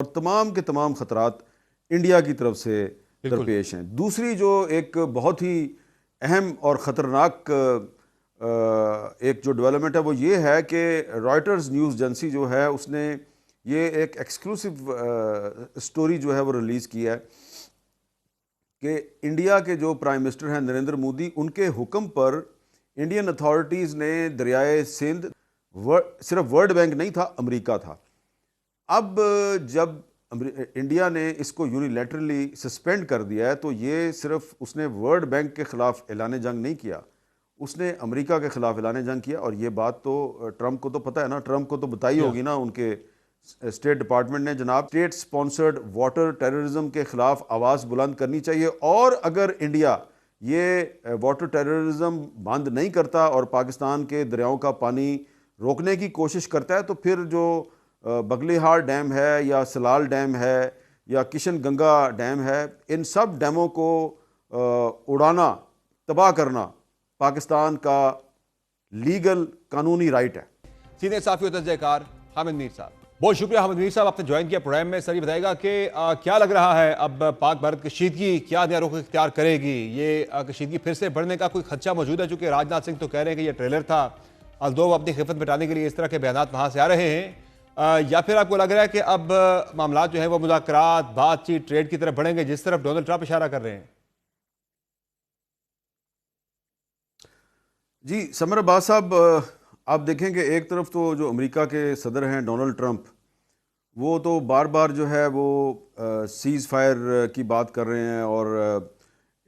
اور تمام کے تمام خطرات انڈیا کی طرف سے بالکل درپیش ہیں۔ دوسری جو ایک بہت ہی اہم اور خطرناک ایک جو ڈیولپمنٹ ہے وہ یہ ہے کہ رائٹرز نیوز ایجنسی جو ہے اس نے یہ ایک ایکسکلوسیو اسٹوری جو ہے وہ ریلیز کی ہے کہ انڈیا کے جو پرائم منسٹر ہیں نریندر مودی، ان کے حکم پر انڈین اتھارٹیز نے دریائے سندھ، صرف ورلڈ بینک نہیں تھا، امریکہ تھا۔ اب جب انڈیا نے اس کو یونیلیٹرلی سسپینڈ کر دیا ہے تو یہ صرف اس نے ورلڈ بینک کے خلاف اعلان جنگ نہیں کیا، اس نے امریکہ کے خلاف اعلان جنگ کیا۔ اور یہ بات تو ٹرمپ کو تو پتہ ہے نا، ٹرمپ کو تو بتائی ہوگی نا ان کے اسٹیٹ ڈپارٹمنٹ نے، جناب اسٹیٹ سپانسرڈ واٹر ٹیررزم کے خلاف آواز بلند کرنی چاہیے، اور اگر انڈیا یہ واٹر ٹیررزم بند نہیں کرتا اور پاکستان کے دریاؤں کا پانی روکنے کی کوشش کرتا ہے تو پھر جو بگلیہار ڈیم ہے یا سلال ڈیم ہے یا کشن گنگا ڈیم ہے، ان سب ڈیموں کو اڑانا، تباہ کرنا پاکستان کا لیگل قانونی رائٹ ہے۔ سینئر صحافی و تجزیہ کار حامد میر صاحب، بہت شکریہ حامد میر صاحب، آپ نے جوائن کیا پروگرام میں۔ سر یہ بتائے گا کہ کیا لگ رہا ہے اب پاک بھارت کشیدگی کیا نیا رخ اختیار کرے گی؟ یہ کشیدگی پھر سے بڑھنے کا کوئی خدشہ موجود ہے؟ چونکہ راج ناتھ سنگھ تو کہہ رہے ہیں کہ یہ ٹریلر تھا، الدو اپنی خفت مٹانے کے لیے اس طرح کے بیانات وہاں سے آ رہے ہیں، یا پھر آپ کو لگ رہا ہے کہ اب معاملات جو ہیں وہ مذاکرات، بات چیت، ٹریڈ کی طرف بڑھیں گے جس طرف ڈونلڈ ٹرمپ اشارہ کر رہے ہیں؟ جی سمر عباس صاحب، آپ دیکھیں کہ ایک طرف تو جو امریکہ کے صدر ہیں ڈونلڈ ٹرمپ، وہ تو بار بار جو ہے وہ سیز فائر کی بات کر رہے ہیں اور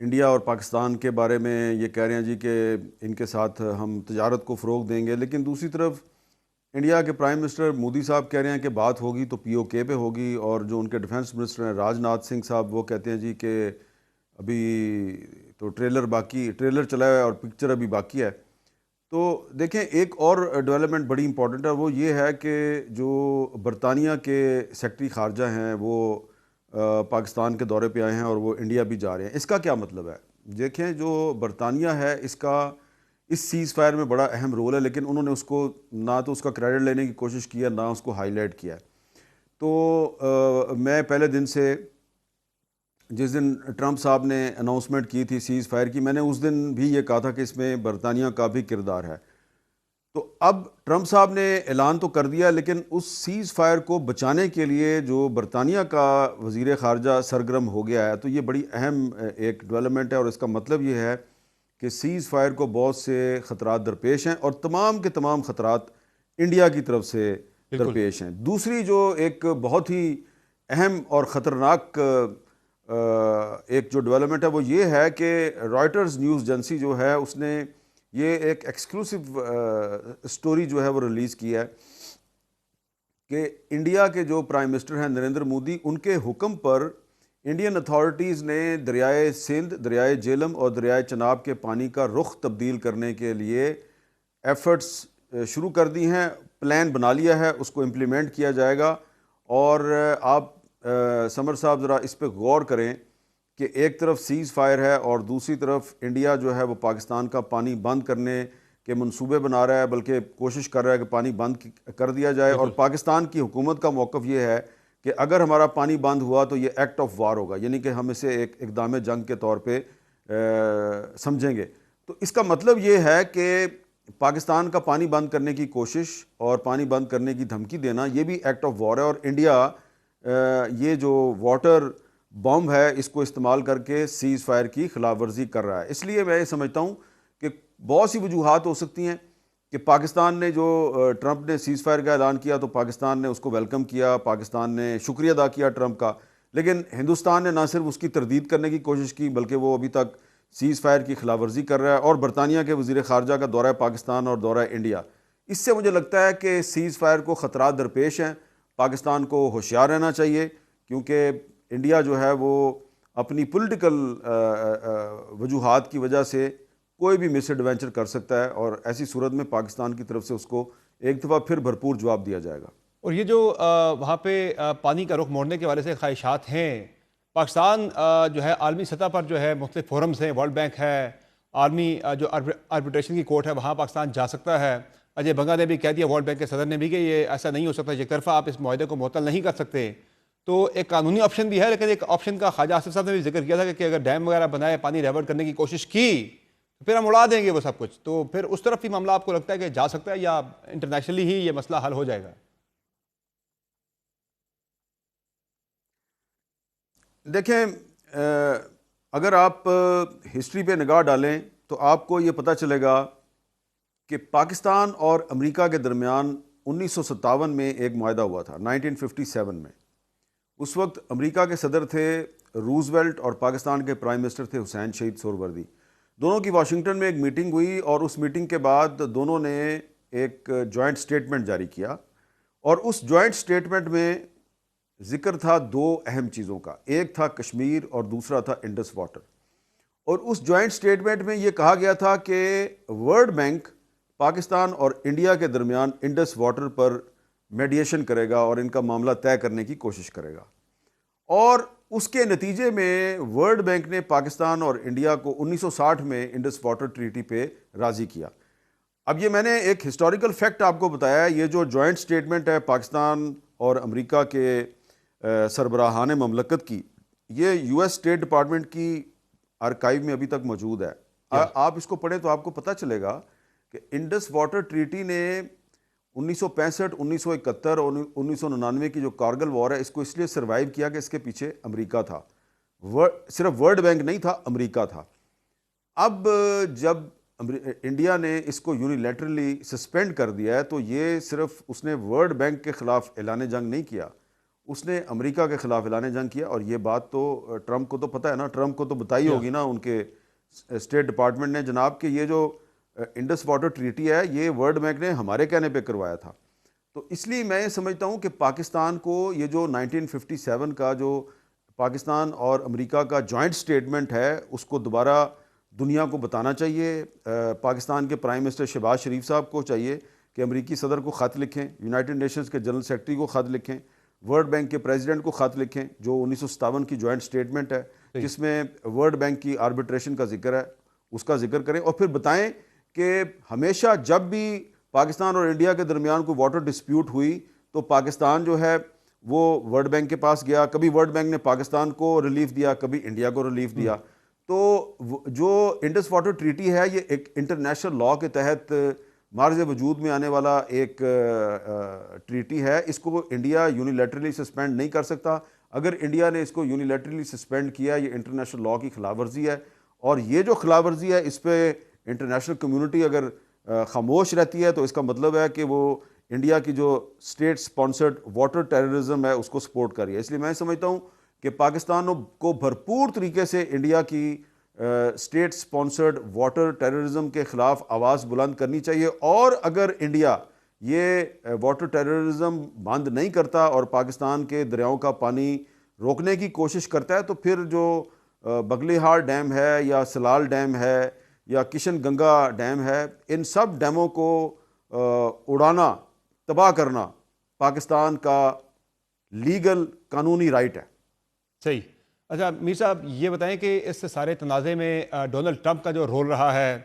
انڈیا اور پاکستان کے بارے میں یہ کہہ رہے ہیں جی کہ ان کے ساتھ ہم تجارت کو فروغ دیں گے، لیکن دوسری طرف انڈیا کے پرائم منسٹر مودی صاحب کہہ رہے ہیں کہ بات ہوگی تو پی او کے پہ ہوگی، اور جو ان کے ڈیفنس منسٹر ہیں راج ناتھ سنگھ صاحب، وہ کہتے ہیں جی کہ ابھی تو ٹریلر چلا ہے اور پکچر ابھی باقی ہے۔ تو دیکھیں ایک اور ڈیولپمنٹ بڑی امپورٹنٹ ہے، وہ یہ ہے کہ جو برطانیہ کے سیکرٹری خارجہ ہیں وہ پاکستان کے دورے پہ آئے ہیں اور وہ انڈیا بھی جا رہے ہیں۔ اس کا کیا مطلب ہے؟ دیکھیں جو برطانیہ ہے اس سیز فائر میں بڑا اہم رول ہے، لیکن انہوں نے اس کو نہ تو اس کا کریڈٹ لینے کی کوشش کی ہے، نہ اس کو ہائی لائٹ کیا ہے۔ تو میں پہلے دن سے، جس دن ٹرمپ صاحب نے اناؤنسمنٹ کی تھی سیز فائر کی، میں نے اس دن بھی یہ کہا تھا کہ اس میں برطانیہ کا بھی کردار ہے۔ تو اب ٹرمپ صاحب نے اعلان تو کر دیا، لیکن اس سیز فائر کو بچانے کے لیے جو برطانیہ کا وزیر خارجہ سرگرم ہو گیا ہے، تو یہ بڑی اہم ایک ڈیولپمنٹ ہے، اور اس کا مطلب یہ ہے کہ سیز فائر کو بہت سے خطرات درپیش ہیں، اور تمام کے تمام خطرات انڈیا کی طرف سے درپیش ہیں۔ دوسری جو ایک بہت ہی اہم اور خطرناک ایک جو ڈیولپمنٹ ہے وہ یہ ہے کہ رائٹرز نیوز ایجنسی جو ہے اس نے یہ ایک ایکسکلوسیو اسٹوری جو ہے وہ ریلیز کی ہے کہ انڈیا کے جو پرائم منسٹر ہیں نریندر مودی، ان کے حکم پر انڈین اتھارٹیز نے دریائے سندھ، دریائے جیلم اور دریائے چناب کے پانی کا رخ تبدیل کرنے کے لیے ایفرٹس شروع کر دی ہیں، پلان بنا لیا ہے، اس کو امپلیمنٹ کیا جائے گا۔ اور آپ سمر صاحب ذرا اس پہ غور کریں کہ ایک طرف سیز فائر ہے اور دوسری طرف انڈیا جو ہے وہ پاکستان کا پانی بند کرنے کے منصوبے بنا رہا ہے، بلکہ کوشش کر رہا ہے کہ پانی بند کر دیا جائے، اور پاکستان کی حکومت کا موقف یہ ہے کہ اگر ہمارا پانی بند ہوا تو یہ ایکٹ آف وار ہوگا، یعنی کہ ہم اسے ایک اقدام جنگ کے طور پہ سمجھیں گے۔ تو اس کا مطلب یہ ہے کہ پاکستان کا پانی بند کرنے کی کوشش اور پانی بند کرنے کی دھمکی دینا یہ بھی ایکٹ آف وار ہے، اور انڈیا یہ جو واٹر بم ہے اس کو استعمال کر کے سیز فائر کی خلاف ورزی کر رہا ہے۔ اس لیے میں یہ سمجھتا ہوں کہ بہت سی وجوہات ہو سکتی ہیں کہ پاکستان نے جو ٹرمپ نے سیز فائر کا اعلان کیا تو پاکستان نے اس کو ویلکم کیا، پاکستان نے شکریہ ادا کیا ٹرمپ کا، لیکن ہندوستان نے نہ صرف اس کی تردید کرنے کی کوشش کی بلکہ وہ ابھی تک سیز فائر کی خلاف ورزی کر رہا ہے۔ اور برطانیہ کے وزیر خارجہ کا دورہ پاکستان اور دورہ انڈیا، اس سے مجھے لگتا ہے کہ سیز فائر کو خطرات درپیش ہیں، پاکستان کو ہوشیار رہنا چاہیے، کیونکہ انڈیا جو ہے وہ اپنی پولیٹیکل وجوہات کی وجہ سے کوئی بھی مس ایڈوینچر کر سکتا ہے، اور ایسی صورت میں پاکستان کی طرف سے اس کو ایک دفعہ پھر بھرپور جواب دیا جائے گا۔ اور یہ جو وہاں پہ پانی کا رخ موڑنے کے والے سے خواہشات ہیں، پاکستان جو ہے عالمی سطح پر جو ہے مختلف فورمز ہیں، ورلڈ بینک ہے، عالمی جو آربیٹریشن کی کورٹ ہے، وہاں پاکستان جا سکتا ہے۔ اجے بنگا نے بھی کہہ دیا، ورلڈ بینک کے صدر نے بھی، کہ یہ ایسا نہیں ہو سکتا، یک طرفہ آپ اس معاہدے کو معطل نہیں کر سکتے۔ تو ایک قانونی آپشن بھی ہے، لیکن ایک آپشن کا خواجہ آصف صاحب نے بھی ذکر کیا تھا کہ اگر ڈیم وغیرہ بنائے، پانی ڈائیورٹ کرنے کی کوشش کی تو پھر ہم اڑا دیں گے وہ سب کچھ. تو پھر اس طرف بھی معاملہ آپ کو لگتا ہے کہ جا سکتا ہے یا انٹرنیشنلی ہی یہ مسئلہ حل ہو جائے گا؟ دیکھیں، اگر آپ ہسٹری پہ نگاہ ڈالیں تو آپ کو یہ پتہ چلے گا کہ پاکستان اور امریکہ کے درمیان 1957 میں ایک معاہدہ ہوا تھا، 1957 میں. اس وقت امریکہ کے صدر تھے روزویلٹ اور پاکستان کے پرائم منسٹر تھے حسین شہید سہروردی. دونوں کی واشنگٹن میں ایک میٹنگ ہوئی اور اس میٹنگ کے بعد دونوں نے ایک جوائنٹ سٹیٹمنٹ جاری کیا، اور اس جوائنٹ سٹیٹمنٹ میں ذکر تھا دو اہم چیزوں کا. ایک تھا کشمیر اور دوسرا تھا انڈس واٹر. اور اس جوائنٹ سٹیٹمنٹ میں یہ کہا گیا تھا کہ ورلڈ بینک پاکستان اور انڈیا کے درمیان انڈس واٹر پر میڈیشن کرے گا اور ان کا معاملہ طے کرنے کی کوشش کرے گا. اور اس کے نتیجے میں ورلڈ بینک نے پاکستان اور انڈیا کو 1960 میں انڈس واٹر ٹریٹی پہ راضی کیا. اب یہ میں نے ایک ہسٹوریکل فیکٹ آپ کو بتایا ہے. یہ جو جوائنٹ سٹیٹمنٹ ہے پاکستان اور امریکہ کے سربراہان مملکت کی، یہ یو ایس اسٹیٹ ڈپارٹمنٹ کی آرکائیو میں ابھی تک موجود ہے. آپ اس کو پڑھیں تو آپ کو پتہ چلے گا کہ انڈس واٹر ٹریٹی نے 1965، 1971 اور 1999 کی جو کارگل وار ہے، اس کو اس لیے سروائیو کیا کہ اس کے پیچھے امریکہ تھا. صرف ورلڈ بینک نہیں تھا، امریکہ تھا. اب جب انڈیا نے اس کو یونیلیٹرلی سسپینڈ کر دیا ہے تو یہ صرف اس نے ورلڈ بینک کے خلاف اعلان جنگ نہیں کیا، اس نے امریکہ کے خلاف اعلان جنگ کیا. اور یہ بات تو ٹرمپ کو تو پتہ ہے نا، ٹرمپ کو تو بتائی ہوگی نا ان کے اسٹیٹ ڈپارٹمنٹ نے، جناب کہ یہ جو انڈس واٹر ٹریٹی ہے یہ ورلڈ بینک نے ہمارے کہنے پہ کروایا تھا. تو اس لیے میں سمجھتا ہوں کہ پاکستان کو یہ جو 1957 کا جو پاکستان اور امریکہ کا جوائنٹ سٹیٹمنٹ ہے اس کو دوبارہ دنیا کو بتانا چاہیے. پاکستان کے پرائم منسٹر شہباز شریف صاحب کو چاہیے کہ امریکی صدر کو خط لکھیں، یونائٹڈ نیشنز کے جنرل سیکرٹری کو خط لکھیں، ورلڈ بینک کے پریزیڈنٹ کو خط لکھیں، جو 1957 کی جوائنٹ سٹیٹمنٹ ہے جس میں ورلڈ بینک کی آربیٹریشن کا ذکر ہے، اس کا ذکر کریں. اور پھر بتائیں کہ ہمیشہ جب بھی پاکستان اور انڈیا کے درمیان کوئی واٹر ڈسپیوٹ ہوئی تو پاکستان جو ہے وہ ورلڈ بینک کے پاس گیا. کبھی ورلڈ بینک نے پاکستان کو ریلیف دیا، کبھی انڈیا کو ریلیف دیا. تو جو انڈس واٹر ٹریٹی ہے یہ ایک انٹرنیشنل لاء کے تحت معرض وجود میں آنے والا ایک ٹریٹی ہے. اس کو انڈیا یونیلیٹرلی سسپینڈ نہیں کر سکتا. اگر انڈیا نے اس کو یونیلیٹرلی سسپینڈ کیا یہ انٹرنیشنل لاء کی خلاف ورزی ہے، اور یہ جو خلاف ورزی ہے اس پہ انٹرنیشنل کمیونٹی اگر خاموش رہتی ہے تو اس کا مطلب ہے کہ وہ انڈیا کی جو اسٹیٹ سپانسرڈ واٹر ٹیررزم ہے اس کو سپورٹ کر رہی ہے. اس لیے میں سمجھتا ہوں کہ پاکستان کو بھرپور طریقے سے انڈیا کی اسٹیٹ سپانسرڈ واٹر ٹیررزم کے خلاف آواز بلند کرنی چاہیے. اور اگر انڈیا یہ واٹر ٹیررزم بند نہیں کرتا اور پاکستان کے دریاؤں کا پانی روکنے کی کوشش کرتا ہے تو پھر جو بغلی ہار ڈیم ہے یا سلال ڈیم ہے یا کشن گنگا ڈیم ہے، ان سب ڈیموں کو اڑانا، تباہ کرنا پاکستان کا لیگل قانونی رائٹ ہے. صحیح. اچھا میر صاحب یہ بتائیں کہ اس سارے تنازع میں ڈونلڈ ٹرمپ کا جو رول رہا ہے،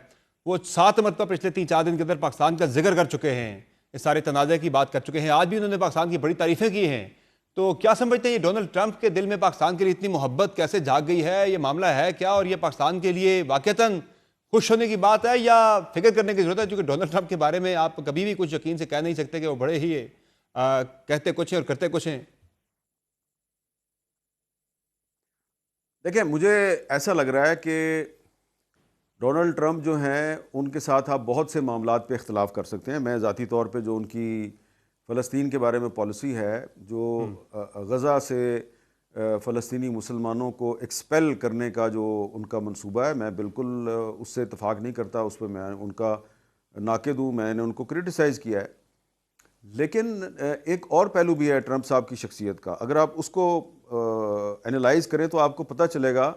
وہ 7 مرتبہ پچھلے 3-4 دن کے اندر پاکستان کا ذکر کر چکے ہیں، اس سارے تنازع کی بات کر چکے ہیں. آج بھی انہوں نے پاکستان کی بڑی تعریفیں کی ہیں. تو کیا سمجھتے ہیں یہ ڈونلڈ ٹرمپ کے دل میں پاکستان کے لیے اتنی محبت کیسے جاگ گئی ہے؟ یہ معاملہ ہے کیا، اور یہ پاکستان کے لیے واقعتاً خوش ہونے کی بات ہے یا فکر کرنے کی ضرورت ہے؟ کیونکہ ڈونلڈ ٹرمپ کے بارے میں آپ کبھی بھی کچھ یقین سے کہہ نہیں سکتے کہ وہ بڑے ہی کہتے کچھ ہیں اور کرتے کچھ ہیں. دیکھیں، مجھے ایسا لگ رہا ہے کہ ڈونلڈ ٹرمپ جو ہیں ان کے ساتھ آپ بہت سے معاملات پہ اختلاف کر سکتے ہیں. میں ذاتی طور پہ جو ان کی فلسطین کے بارے میں پالیسی ہے، جو غزہ سے فلسطینی مسلمانوں کو ایکسپیل کرنے کا جو ان کا منصوبہ ہے، میں بالکل اس سے اتفاق نہیں کرتا. اس پہ میں ان کا ناقد ہوں، میں نے ان کو کرٹیسائز کیا ہے. لیکن ایک اور پہلو بھی ہے ٹرمپ صاحب کی شخصیت کا. اگر آپ اس کو انالائز کریں تو آپ کو پتہ چلے گا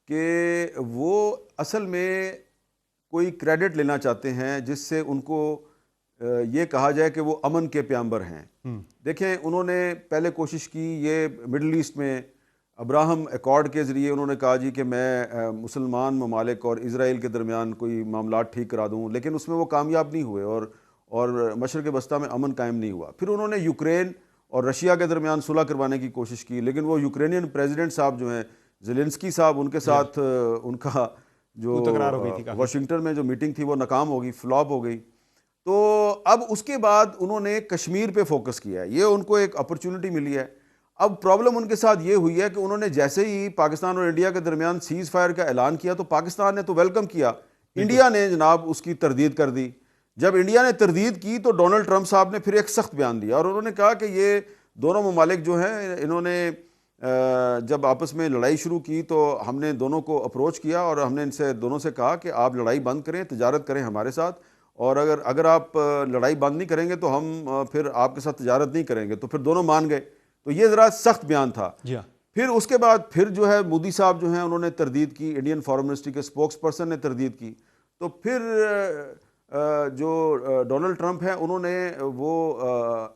کہ وہ اصل میں کوئی کریڈٹ لینا چاہتے ہیں جس سے ان کو یہ کہا جائے کہ وہ امن کے پیامبر ہیں. دیکھیں، انہوں نے پہلے کوشش کی، یہ مڈل ایسٹ میں ابراہم ایکارڈ کے ذریعے انہوں نے کہا جی کہ میں مسلمان ممالک اور اسرائیل کے درمیان کوئی معاملات ٹھیک کرا دوں، لیکن اس میں وہ کامیاب نہیں ہوئے اور مشرق وسطیٰ میں امن قائم نہیں ہوا. پھر انہوں نے یوکرین اور رشیا کے درمیان صلح کروانے کی کوشش کی، لیکن وہ یوکرینین پریزیڈنٹ صاحب جو ہیں زیلنسکی صاحب، ان کے ساتھ ان کا جو تکرار ہو گئی تھی کافی۔ واشنگٹن میں جو میٹنگ تھی وہ ناکام ہو گئی، فلاپ ہو گئی۔ تو اب اس کے بعد انہوں نے کشمیر پہ فوکس کیا ہے، یہ ان کو ایک اپرچونٹی ملی ہے۔ اب پرابلم ان کے ساتھ یہ ہوئی ہے کہ انہوں نے جیسے ہی پاکستان اور انڈیا کے درمیان سیز فائر کا اعلان کیا تو پاکستان نے تو ویلکم کیا، انڈیا نے جناب اس کی تردید کر دی۔ جب انڈیا نے تردید کی تو ڈونلڈ ٹرمپ صاحب نے پھر ایک سخت بیان دیا، اور انہوں نے کہا کہ یہ دونوں ممالک جو ہیں انہوں نے جب آپس میں لڑائی شروع کی تو ہم نے دونوں کو اپروچ کیا اور ہم نے ان سے دونوں سے کہا کہ آپ لڑائی بند کریں، تجارت کریں ہمارے ساتھ، اور اگر آپ لڑائی بند نہیں کریں گے تو ہم پھر آپ کے ساتھ تجارت نہیں کریں گے۔ تو پھر دونوں مان گئے، تو یہ ذرا سخت بیان تھا۔ جی ہاں۔ پھر اس کے بعد پھر جو ہے مودی صاحب جو ہیں انہوں نے تردید کی، انڈین فارن منسٹری کے اسپوکس پرسن نے تردید کی۔ تو پھر جو ڈونلڈ ٹرمپ ہیں انہوں نے وہ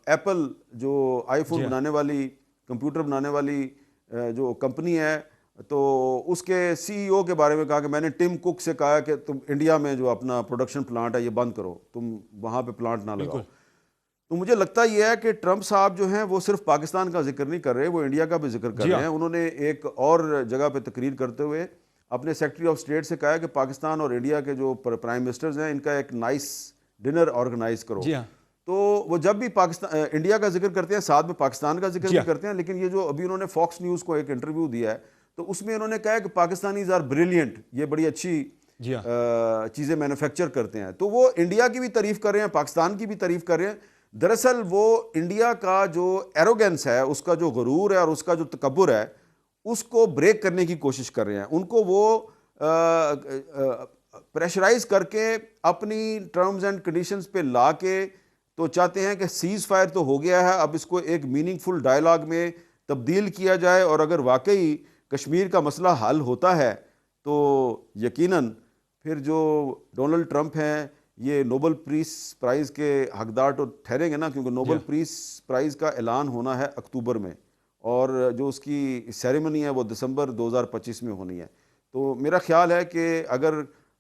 ایپل جو آئی فون بنانے والی، کمپیوٹر بنانے والی جو کمپنی ہے، تو اس کے سی ای او کے بارے میں کہا کہ میں نے ٹم کک سے کہا کہ تم انڈیا میں جو اپنا پروڈکشن پلانٹ ہے یہ بند کرو، تم وہاں پہ پلانٹ نہ لگاؤ۔ تو مجھے لگتا یہ ہے کہ ٹرمپ صاحب جو ہیں وہ صرف پاکستان کا ذکر نہیں کر رہے، وہ انڈیا کا بھی ذکر کر رہے ہیں۔ انہوں نے ایک اور جگہ پہ تقریر کرتے ہوئے اپنے سیکرٹری آف اسٹیٹ سے کہا کہ پاکستان اور انڈیا کے جو پرائم منسٹرز ہیں ان کا ایک نائس ڈنر آرگنائز کرو۔ تو وہ جب بھی انڈیا کا ذکر کرتے ہیں ساتھ میں پاکستان کا ذکر بھی کرتے ہیں، لیکن یہ جو ابھی انہوں نے فاکس نیوز کو ایک انٹرویو دیا ہے تو اس میں انہوں نے کہا کہ پاکستانیز آر بریلینٹ، یہ بڑی اچھی چیزیں مینوفیکچر کرتے ہیں۔ تو وہ انڈیا کی بھی تعریف کر رہے ہیں، پاکستان کی بھی تعریف کر رہے ہیں۔ دراصل وہ انڈیا کا جو ایروگنس ہے، اس کا جو غرور ہے اور اس کا جو تکبر ہے، اس کو بریک کرنے کی کوشش کر رہے ہیں۔ ان کو وہ پریشرائز کر کے اپنی ٹرمز اینڈ کنڈیشنز پہ لا کے تو چاہتے ہیں کہ سیز فائر تو ہو گیا ہے، اب اس کو ایک میننگ فل ڈائلاگ میں تبدیل کیا جائے، اور اگر واقعی کشمیر کا مسئلہ حل ہوتا ہے تو یقیناً پھر جو ڈونلڈ ٹرمپ ہیں یہ نوبل پیس پرائز کے حقدار تو ٹھہریں گے نا، کیونکہ نوبل پیس پرائز کا اعلان ہونا ہے اکتوبر میں، اور جو اس کی سیریمنی ہے وہ دسمبر 2025 میں ہونی ہے۔ تو میرا خیال ہے کہ اگر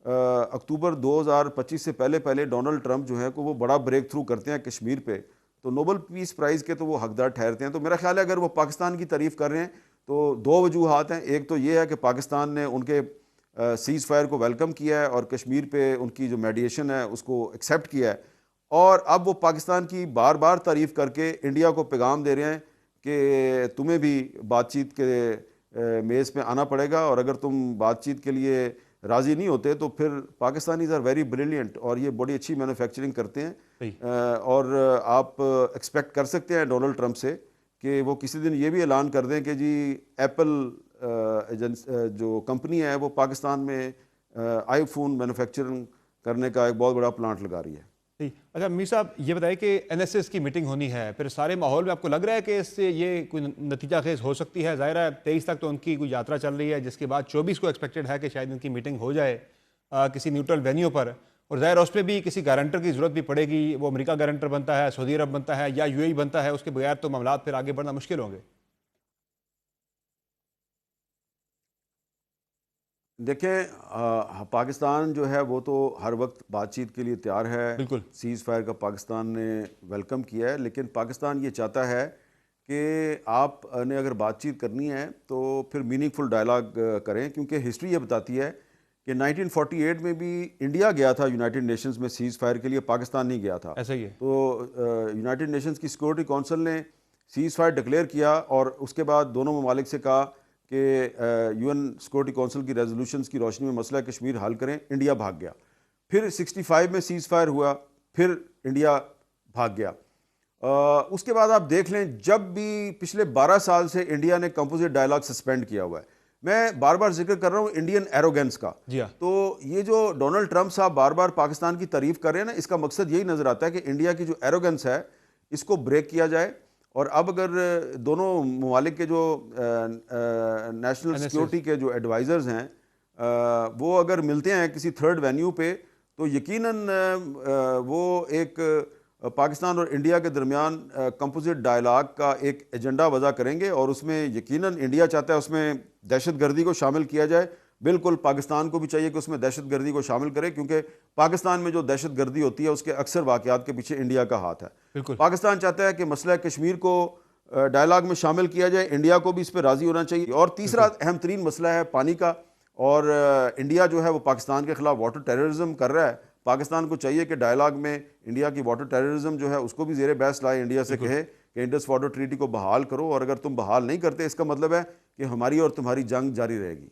اکتوبر 2025 سے پہلے ڈونلڈ ٹرمپ جو ہے کہ وہ بڑا بریک تھرو کرتے ہیں کشمیر پہ، تو نوبل پیس پرائز کے تو وہ حقدار ٹھہرتے ہیں۔ تو میرا خیال ہے اگر وہ پاکستان کی تعریف کر رہے ہیں تو دو وجوہات ہیں، ایک تو یہ ہے کہ پاکستان نے ان کے سیز فائر کو ویلکم کیا ہے اور کشمیر پہ ان کی جو میڈیشن ہے اس کو ایکسیپٹ کیا ہے، اور اب وہ پاکستان کی بار بار تعریف کر کے انڈیا کو پیغام دے رہے ہیں کہ تمہیں بھی بات چیت کے میز پہ آنا پڑے گا، اور اگر تم بات چیت کے لیے راضی نہیں ہوتے تو پھر پاکستانیز آر ویری بریلینٹ، اور یہ بڑی اچھی مینوفیکچرنگ کرتے ہیں، اور آپ ایکسپیکٹ کر سکتے ہیں ڈونلڈ ٹرمپ سے کہ وہ کسی دن یہ بھی اعلان کر دیں کہ جی ایپل جو کمپنی ہے وہ پاکستان میں آئی فون مینوفیکچرنگ کرنے کا ایک بہت بڑا پلانٹ لگا رہی ہے۔ اچھا میر صاحب یہ بتائیں کہ این ایس ایس کی میٹنگ ہونی ہے، پھر سارے ماحول میں آپ کو لگ رہا ہے کہ اس سے یہ کوئی نتیجہ خیز ہو سکتی ہے؟ ظاہر ہے 23 تک تو ان کی کوئی یاترا چل رہی ہے، جس کے بعد 24 کو ایکسپیکٹڈ ہے کہ شاید ان کی میٹنگ ہو جائے کسی نیوٹرل وینیو پر، اور ظاہر اس پہ بھی کسی گارنٹر کی ضرورت بھی پڑے گی، وہ امریکہ گارنٹر بنتا ہے، سعودی عرب بنتا ہے، یا یو اے ای بنتا ہے، اس کے بغیر تو معاملات پھر آگے بڑھنا مشکل ہوں گے۔ دیکھیں پاکستان جو ہے وہ تو ہر وقت بات چیت کے لیے تیار ہے، بالکل سیز فائر کا پاکستان نے ویلکم کیا ہے، لیکن پاکستان یہ چاہتا ہے کہ آپ نے اگر بات چیت کرنی ہے تو پھر میننگ فل ڈائلاگ کریں، کیونکہ ہسٹری یہ بتاتی ہے کہ 1948 میں بھی انڈیا گیا تھا یونائٹڈ نیشنز میں سیز فائر کے لیے، پاکستان نہیں گیا تھا۔ ایسا ہی ہے۔ تو یونائٹڈ نیشنز کی سیکورٹی کونسل نے سیز فائر ڈکلیئر کیا، اور اس کے بعد دونوں ممالک سے کہا کہ یو این سیکورٹی کونسل کی ریزولوشنز کی روشنی میں مسئلہ کشمیر حل کریں۔ انڈیا بھاگ گیا، پھر 65 میں سیز فائر ہوا، پھر انڈیا بھاگ گیا۔ اس کے بعد آپ دیکھ لیں جب بھی پچھلے 12 سال سے انڈیا نے کمپوزٹ ڈائلاگ سسپینڈ کیا ہوا ہے۔ میں بار بار ذکر کر رہا ہوں انڈین ایروگنس کا، تو یہ جو ڈونلڈ ٹرمپ صاحب بار بار پاکستان کی تعریف کر رہے ہیں نا، اس کا مقصد یہی نظر آتا ہے کہ انڈیا کی جو ایروگنس ہے اس کو بریک کیا جائے، اور اب اگر دونوں ممالک کے جو نیشنل سیکیورٹی کے جو ایڈوائزرز ہیں وہ اگر ملتے ہیں کسی تھرڈ وینیو پہ، تو یقیناً وہ ایک پاکستان اور انڈیا کے درمیان کمپوزٹ ڈائلاگ کا ایک ایجنڈا وضع کریں گے، اور اس میں یقیناً انڈیا چاہتا ہے اس میں دہشت گردی کو شامل کیا جائے۔ بالکل پاکستان کو بھی چاہیے کہ اس میں دہشت گردی کو شامل کرے، کیونکہ پاکستان میں جو دہشت گردی ہوتی ہے اس کے اکثر واقعات کے پیچھے انڈیا کا ہاتھ ہے۔ پاکستان چاہتا ہے کہ مسئلہ کشمیر کو ڈائلاگ میں شامل کیا جائے. انڈیا کو بھی اس پہ راضی ہونا چاہیے. اور تیسرا اہم ترین مسئلہ ہے پانی کا, اور انڈیا جو ہے وہ پاکستان کے خلاف واٹر ٹیررزم کر رہا ہے. پاکستان کو چاہیے کہ ڈائلاگ میں انڈیا کی واٹر ٹیررزم جو ہے اس کو بھی زیر بحث لائے, انڈیا سے کہے کہ انڈس واٹر ٹریٹی کو بحال کرو, اور اگر تم بحال نہیں کرتے اس کا مطلب ہے کہ ہماری اور تمہاری جنگ جاری رہے گی.